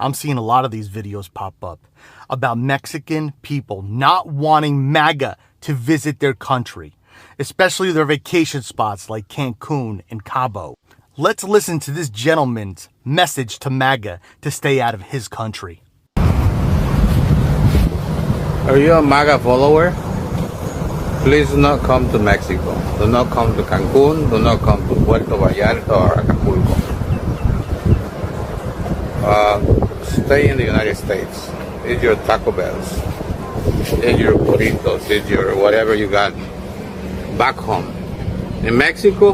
I'm seeing a lot of these videos pop up about Mexican people not wanting Maga to visit their country, especially their vacation spots like Cancun and Cabo. Let's listen to this gentleman's message to Maga to stay out of his country. Are you a Maga follower? Please do not come to Mexico. Do not come to Cancun. Do not come to Puerto Vallarta or Acapulco. Stay in the United States. Eat your Taco Bells. Eat your burritos. Eat your whatever you got back home. In Mexico,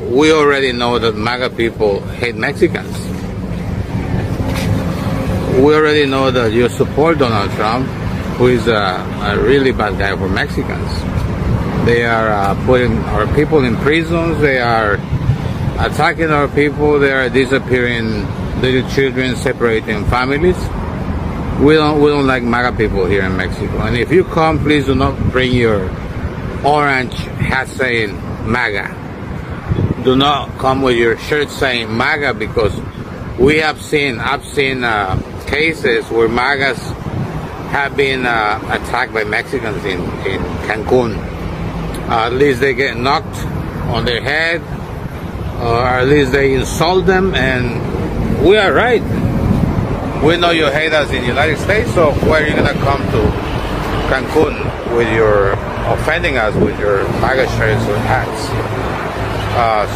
we already know that MAGA people hate Mexicans. We already know that you support Donald Trump, who is a really bad guy for Mexicans. They are putting our people in prisons. They are attacking our people. They are disappearing little children, separating families. We don't like MAGA people here in Mexico. And if you come, please do not bring your orange hat saying MAGA. Do not come with your shirt saying MAGA, because I've seen cases where MAGAs have been attacked by Mexicans in Cancun. At least they get knocked on their head, or at least they insult them, and we are right. We know you hate us in the United States, so why are you gonna come to Cancun with your offending us with your MAGA shirts or hats?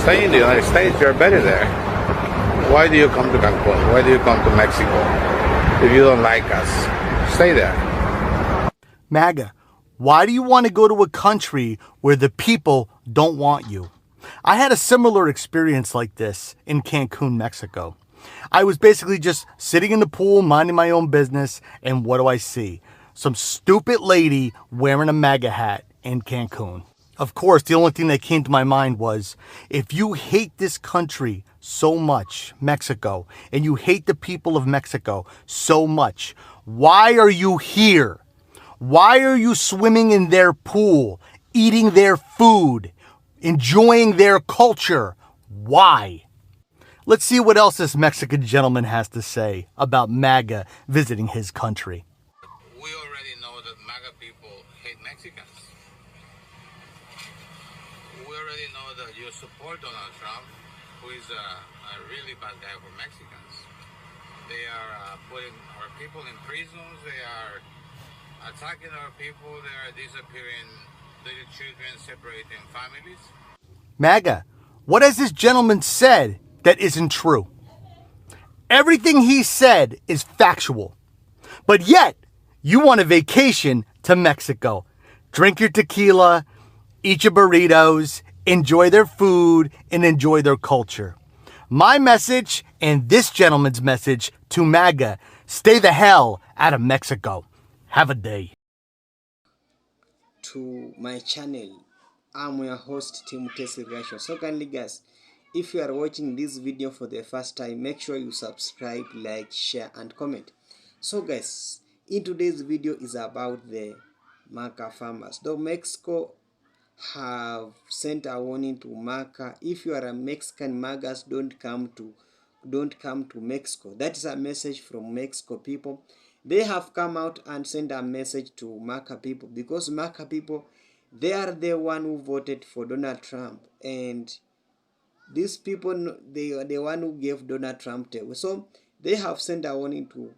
Stay in the United States. You're better there. Why do you come to Cancun? Why do you come to Mexico? If you don't like us, stay there. MAGA, why do you want to go to a country where the people don't want you? I had a similar experience like this in Cancun, Mexico. I was basically just sitting in the pool, minding my own business, and what do I see? Some stupid lady wearing a MAGA hat in Cancun. Of course, the only thing that came to my mind was, if you hate this country so much, Mexico, and you hate the people of Mexico so much, why are you here? Why are you swimming in their pool, eating their food, enjoying their culture? Why? Let's see what else this Mexican gentleman has to say about MAGA visiting his country. We already know that MAGA people hate Mexicans. We already know that you support Donald Trump, who is a really bad guy for Mexicans. They are putting our people in prisons. They are attacking our people. They are disappearing little children, separating families. MAGA, what has this gentleman said that isn't true? Everything he said is factual. But yet, you want a vacation to Mexico. Drink your tequila, eat your burritos, enjoy their food, and enjoy their culture. My message and this gentleman's message to MAGA: stay the hell out of Mexico. Have a day. To my channel, I'm your host Tim Tessie Reaction. So kindly guys, if you are watching this video for the first time, make sure you subscribe, like, share and comment. So guys, in today's video is about the maca farmers. Though Mexico have sent a warning to maca: if you are a Mexican, magas don't come to Mexico. That is a message from Mexico people. They have come out and sent a message to maca people, because maca people, they are the one who voted for Donald Trump, and these people, they are the one who gave Donald Trump the. So they have sent a warning to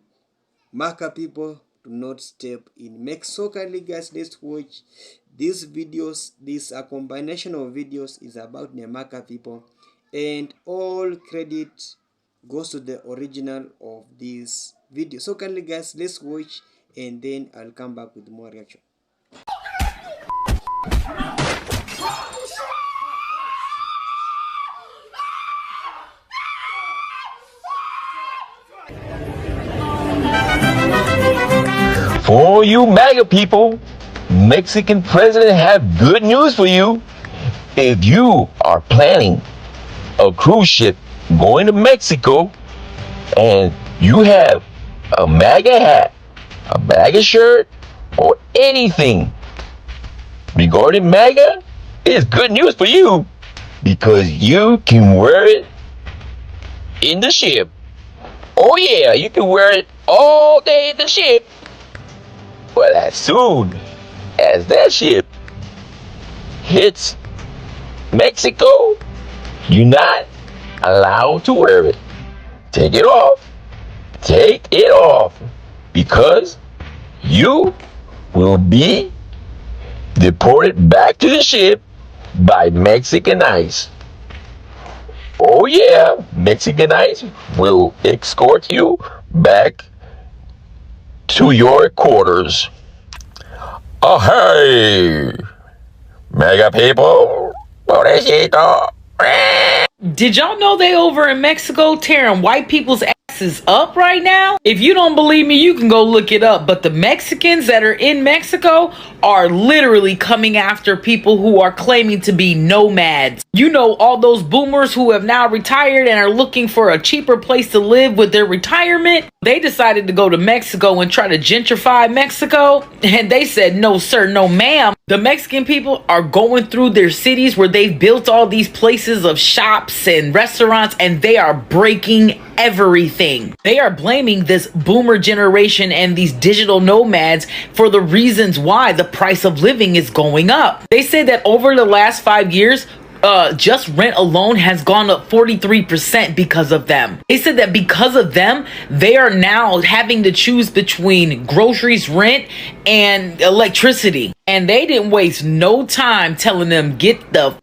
maca people to not step in Mexico. So kindly guys, let's watch these videos. This a combination of videos is about the maca people, and all credit goes to the original of this video. So kindly guys, let's watch, and then I'll come back with more reaction. For you MAGA people, Mexican president have good news for you. If you are planning a cruise ship going to Mexico and you have a MAGA hat, a MAGA shirt, or anything regarding MAGA, it's good news for you, because you can wear it in the ship Oh yeah, you can wear it all day in the ship. But as soon as that ship hits Mexico, you're not allowed to wear it. Take it off. Take it off. Because you will be deported back to the ship by Mexican ICE. Oh yeah, Mexican ICE will escort you back to your quarters. Oh hey, mega people, pobrecito. Did y'all know they over in Mexico tearing white people's asses up right now? If you don't believe me, you can go look it up. But the Mexicans that are in Mexico are literally coming after people who are claiming to be nomads. You know, all those boomers who have now retired and are looking for a cheaper place to live with their retirement. They decided to go to Mexico and try to gentrify Mexico. And they said, no, sir, no, ma'am. The Mexican people are going through their cities where they've built all these places of shops and restaurants, and they are breaking everything. They are blaming this boomer generation and these digital nomads for the reasons why the price of living is going up. They say that over the last 5 years, just rent alone has gone up 43% because of them. They said that because of them, they are now having to choose between groceries, rent, and electricity. And they didn't waste no time telling them, get the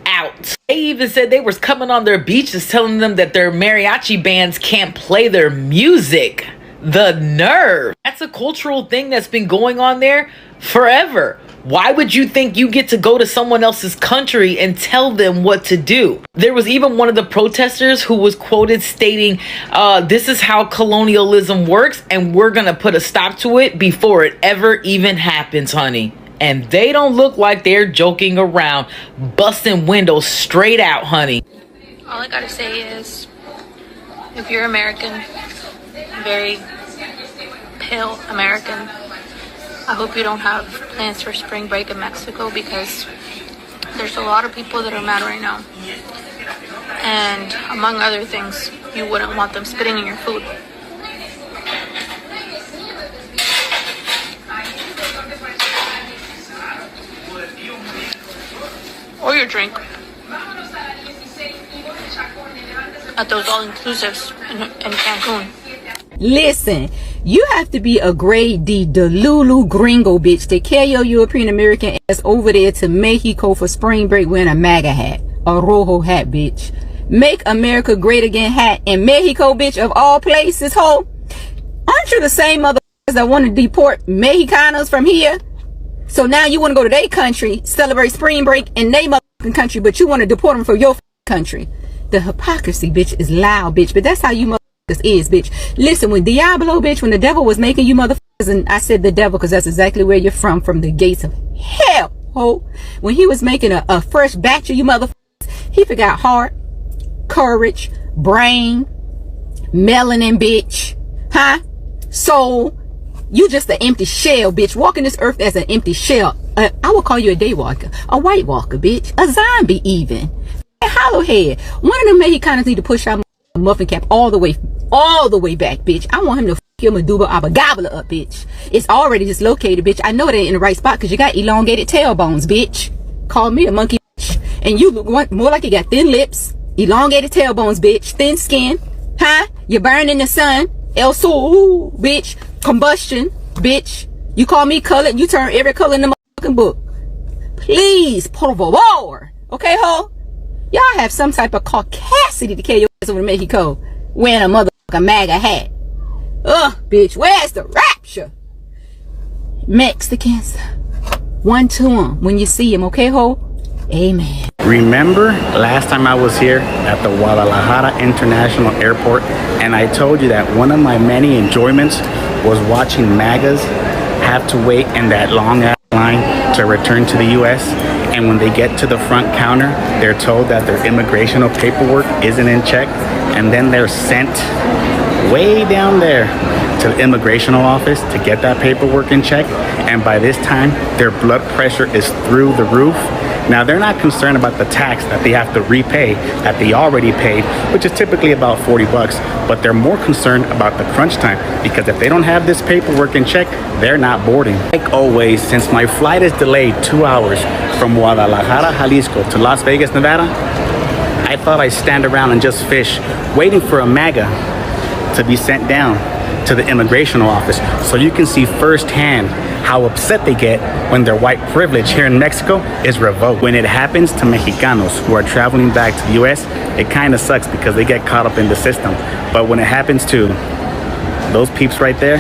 out. They even said they was coming on their beaches telling them that their mariachi bands can't play their music. The nerve. That's a cultural thing that's been going on there forever. Why would you think you get to go to someone else's country and tell them what to do? There was even one of the protesters who was quoted stating, this is how colonialism works, and we're gonna put a stop to it before it ever even happens, honey. And they don't look like they're joking around, busting windows straight out, honey. All I gotta say is, if you're American, very pale American, I hope you don't have plans for spring break in Mexico, because there's a lot of people that are mad right now. And among other things, you wouldn't want them spitting in your food. Or your drink. At those all-inclusives in Cancun. Listen, you have to be a grade D Delulu gringo bitch to carry your European American ass over there to Mexico for spring break wearing a Maga hat. A rojo hat, bitch. Make America great again hat in Mexico, bitch, of all places, ho. Aren't you the same motherfuckers that want to deport Mexicanos from here? So now you want to go to their country, celebrate spring break in their motherfucking country, but you want to deport them from your country. The hypocrisy, bitch, is loud, bitch. But that's how you motherfuckers is, bitch. Listen, when Diablo, bitch, when the devil was making you motherfuckers, and I said the devil because that's exactly where you're from the gates of hell, ho. When he was making a fresh batch of you motherfuckers, he forgot heart, courage, brain, melanin, bitch, huh? Soul. You just an empty shell, bitch. Walking this earth as an empty shell. I would call you a day walker, a white walker, bitch, a zombie even. A hollow head. One of them Mexicanos need to push our muffin cap all the way back, bitch. I want him to your Meduba abagabla up, bitch. It's already dislocated, bitch. I know it ain't in the right spot because you got elongated tailbones, bitch. Call me a monkey, bitch. And you look more like you got thin lips, elongated tailbones, bitch, thin skin, huh? You burn in the sun, el sol, bitch. Combustion, bitch. You call me colored, you turn every color in the motherfucking book. Please, por favor. Okay, ho? Y'all have some type of caucasity to carry your ass over to Mexico wearing a motherfucking MAGA hat. Ugh, bitch, where's the rapture? Mexicans, one to them when you see him, okay, ho? Amen. Remember last time I was here at the Guadalajara International Airport, and I told you that one of my many enjoyments was watching MAGAs have to wait in that long ass line to return to the US, and when they get to the front counter, they're told that their immigration paperwork isn't in check, and then they're sent way down there to the immigration office to get that paperwork in check, and by this time their blood pressure is through the roof. Now, they're not concerned about the tax that they have to repay that they already paid, which is typically about 40 bucks, but they're more concerned about the crunch time, because if they don't have this paperwork in check, they're not boarding. Like always, since my flight is delayed 2 hours from Guadalajara, Jalisco to Las Vegas, Nevada, I thought I'd stand around and just fish, waiting for a Maga to be sent down to the immigration office, so you can see firsthand how upset they get when their white privilege here in Mexico is revoked. When it happens to Mexicanos who are traveling back to the US, it kind of sucks because they get caught up in the system. But when it happens to those peeps right there,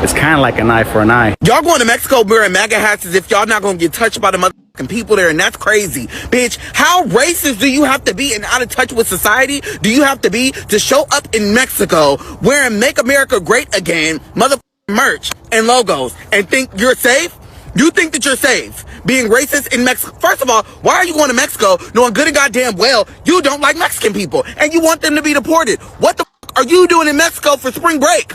it's kind of like an eye for an eye. Y'all going to Mexico wearing MAGA hats as if y'all not going to get touched by the motherfucking people there, and that's crazy. Bitch, how racist do you have to be and out of touch with society do you have to be to show up in Mexico wearing Make America Great Again motherfucking merch and logos and think you're safe? You think that you're safe being racist in Mexico? First of all, why are you going to Mexico knowing good and goddamn well you don't like Mexican people and you want them to be deported? What the fuck are you doing in Mexico for spring break?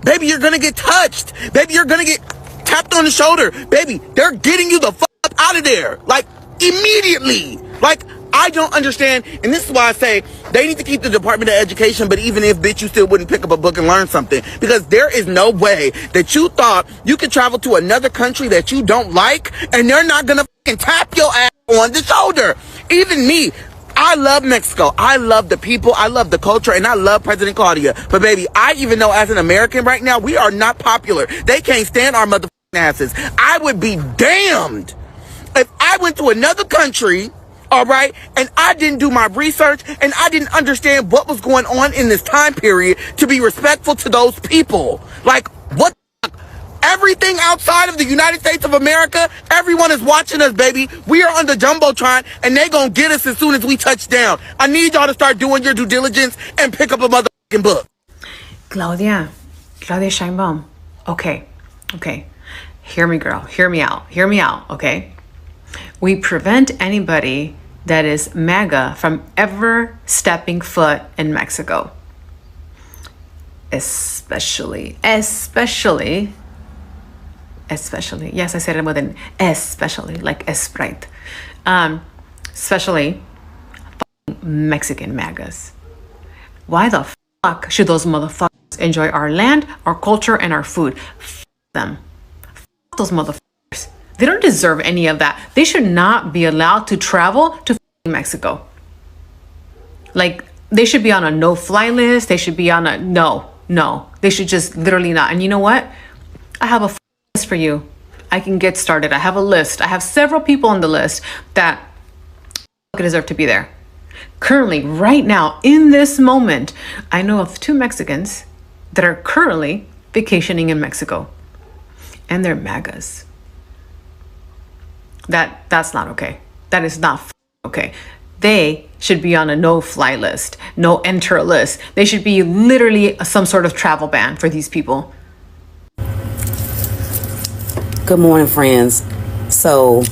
Baby, you're gonna get touched. Baby, you're gonna get tapped on the shoulder. Baby, they're getting you the fuck up out of there. Like, immediately. Like, I don't understand. And this is why I say they need to keep the Department of Education, but even if, bitch, you still wouldn't pick up a book and learn something. Because there is no way that you thought you could travel to another country that you don't like and they're not gonna fucking tap your ass on the shoulder. Even me. I love Mexico. I love the people. I love the culture. And I love President Claudia. But baby, I even know as an American right now, we are not popular. They can't stand our motherfucking asses. I would be damned if I went to another country, all right, and I didn't do my research and I didn't understand what was going on in this time period to be respectful to those people. Like, what? Everything outside of the United States of America, everyone is watching us, baby. We are on the Jumbotron, and they gonna get us as soon as we touch down. I need y'all to start doing your due diligence and pick up a motherfucking book. Claudia Sheinbaum. Okay. Hear me, girl. Hear me out, okay? We prevent anybody that is MAGA from ever stepping foot in Mexico. Especially, yes, I said it with an especially, like Sprite. Especially Mexican MAGAs. Why the fuck should those motherfuckers enjoy our land, our culture, and our food? F them. F those motherfuckers. They don't deserve any of that. They should not be allowed to travel to Mexico. Like, they should be on a no-fly list. They should be on a no. They should just literally not. And you know what? I have a list for you. I can get started. I have a list. I have several people on the list that deserve to be there. Currently, right now, in this moment, I know of 2 Mexicans that are currently vacationing in Mexico. And they're MAGAs. That's not okay. That is not okay. They should be on a no-fly list, no enter list. They should be literally some sort of travel ban for these people. Good morning, friends. So,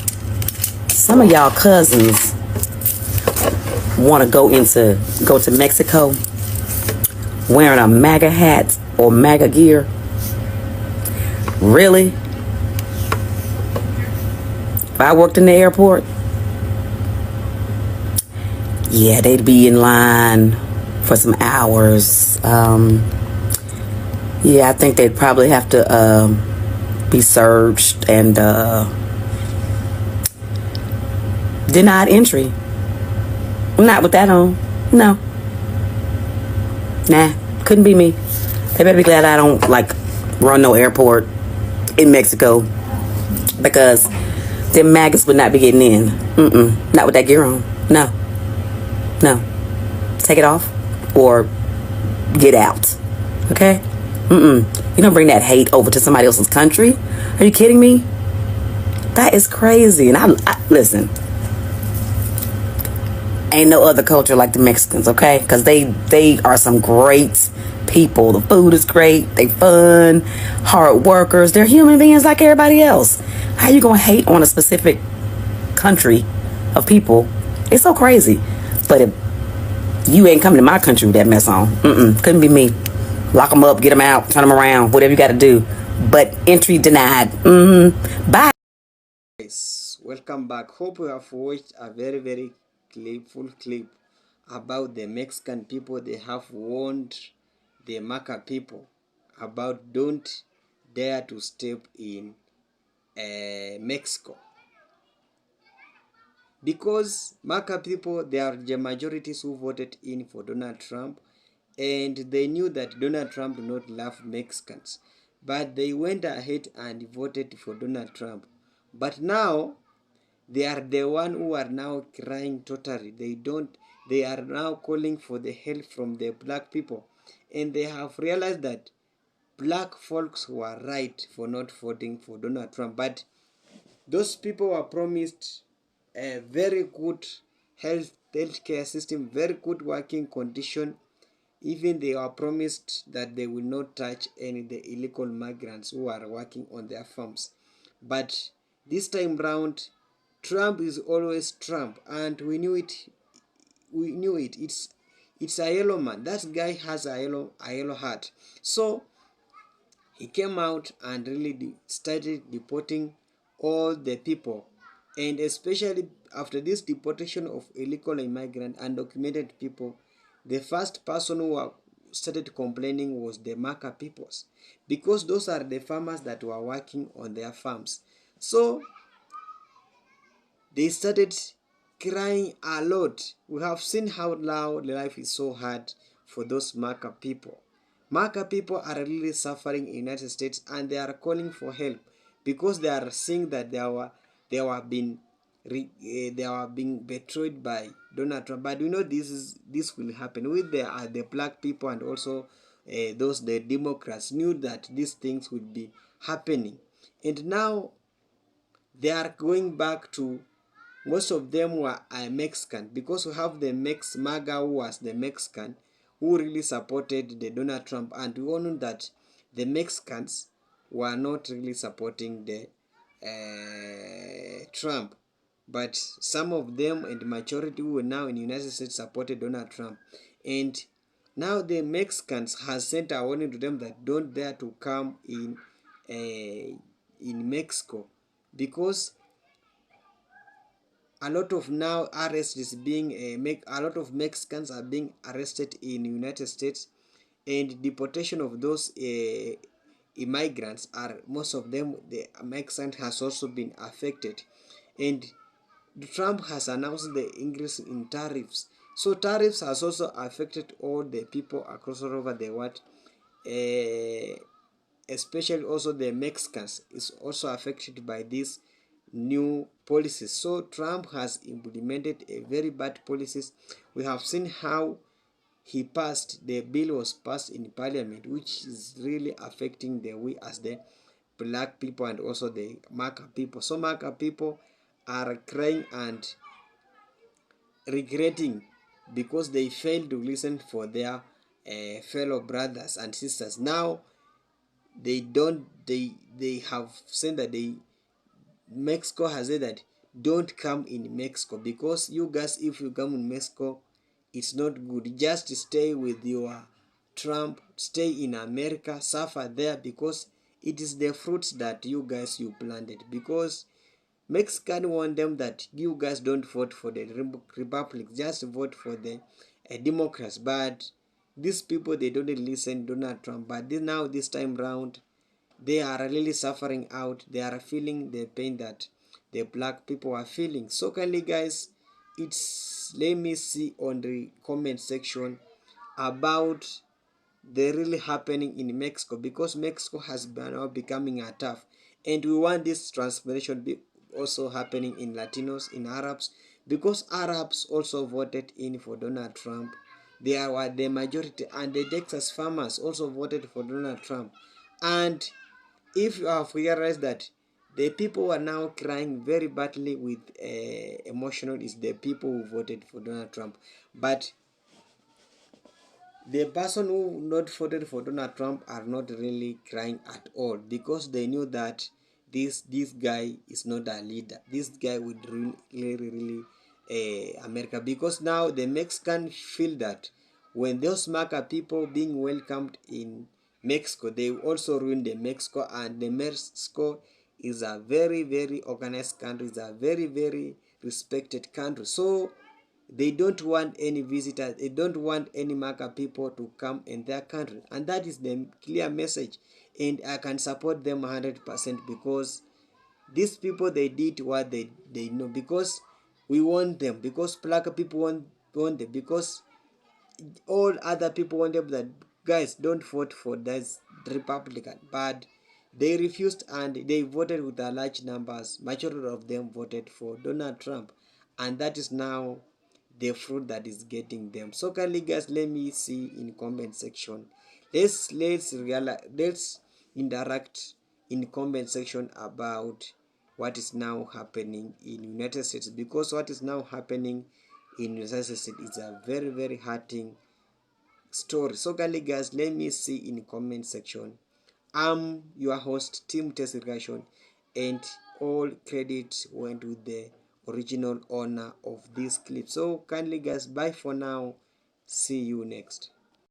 some of y'all cousins want to go to Mexico wearing a MAGA hat or MAGA gear. Really? If I worked in the airport, yeah, they'd be in line for some hours. Yeah, I think they'd probably have to be searched and denied entry. Not with that on. No. Nah, couldn't be me. They better be glad I don't run no airport in Mexico, because them maggots would not be getting in. Not with that gear on. No. Take it off or get out. Okay? You don't bring that hate over to somebody else's country. Are you kidding me? That is crazy. And I listen, ain't no other culture like the Mexicans, okay? Because they are some great people. The food is great. They fun, hard workers. They're human beings like everybody else. How you gonna hate on a specific country of people? It's so crazy. But if you ain't coming to my country with that mess on, couldn't be me. Lock them up, get them out, turn them around, whatever you got to do. But entry denied. Bye. Guys, welcome back. Hope you have watched a very full clip about the Mexican people. They have warned the Maca people about don't dare to step in Mexico, because Maca people, they are the majorities who voted in for Donald Trump, and they knew that Donald Trump do not love Mexicans, but they went ahead and voted for Donald Trump. But now they are the one who are now crying totally. They are now calling for the help from the black people, and they have realized that black folks were right for not voting for Donald Trump. But those people were promised a very good healthcare system, very good working condition. Even they are promised that they will not touch any of the illegal migrants who are working on their farms. But this time round, Trump is always Trump, and we knew it. We knew it. It's a yellow man. That guy has a yellow heart. So he came out and really started deporting all the people, and especially after this deportation of illegal immigrant and undocumented people, the first person who started complaining was the Maca peoples, because those are the farmers that were working on their farms. So they started crying a lot. We have seen how now life is so hard for those Maca people. Maca people are really suffering in the United States, and they are calling for help because they are seeing that they were being betrayed by Donald Trump. But we know this will happen with the black people, and also the Democrats knew that these things would be happening, and now they are going back to, most of them were Mexican, because we have the Maga, who was the Mexican who really supported the Donald Trump, and we all know that the Mexicans were not really supporting the Trump, but some of them and the majority who were now in the United States supported Donald Trump. And now the Mexicans has sent a warning to them that don't dare to come in Mexico, because a lot of now arrests is being a lot of Mexicans are being arrested in the United States, and deportation of those immigrants are, most of them, the Mexican has also been affected, and Trump has announced the increase in tariffs. So tariffs has also affected all the people across all over the world, especially also the Mexicans is also affected by these new policies. So Trump has implemented a very bad policies. We have seen how the bill was passed in parliament, which is really affecting the we as the black people and also the Maca people. So Maca people are crying and regretting because they failed to listen for their fellow brothers and sisters. Now they have said that Mexico has said that don't come in Mexico, because you guys, if you come in Mexico, it's not good. Just stay with your Trump, stay in America, suffer there, because it is the fruits that you planted. Because Mexican want them that you guys don't vote for the Republic, just vote for the Democrats. But these people, they don't listen Donald Trump. But this time round, they are really suffering out. They are feeling the pain that the black people are feeling. So kindly guys, let me see on the comment section about the really happening in Mexico, because Mexico has been now becoming a tough, and we want this transformation be also happening in Latinos, in Arabs, because Arabs also voted in for Donald Trump. They are the majority, and the Texas farmers also voted for Donald Trump. And if you have realized that the people who are now crying very badly with emotional is the people who voted for Donald Trump. But the person who not voted for Donald Trump are not really crying at all, because they knew that this guy is not a leader. This guy would really America, because now the Mexican feel that when those Maca people being welcomed in Mexico, they also ruin the Mexico, and the Mexico is a very, very organized country, is a very, very respected country. So they don't want any visitors, they don't want any Maga people to come in their country, and that is the clear message. And I can support them 100% because these people, they did what they know, because we want them, because black people want them, because all other people wanted that guys don't vote for this Republican, but they refused and they voted with a large numbers. Majority of them voted for Donald Trump, and that is now the fruit that is getting them. So kindly guys, let me see in comment section. Let's interact in comment section about what is now happening in United States, because what is now happening in United States is a very, very hurting story. So kindly guys, let me see in comment section. I'm your host Team Tesirgation, and all credit went with the original owner of this clip. So kindly guys, bye for now, see you next.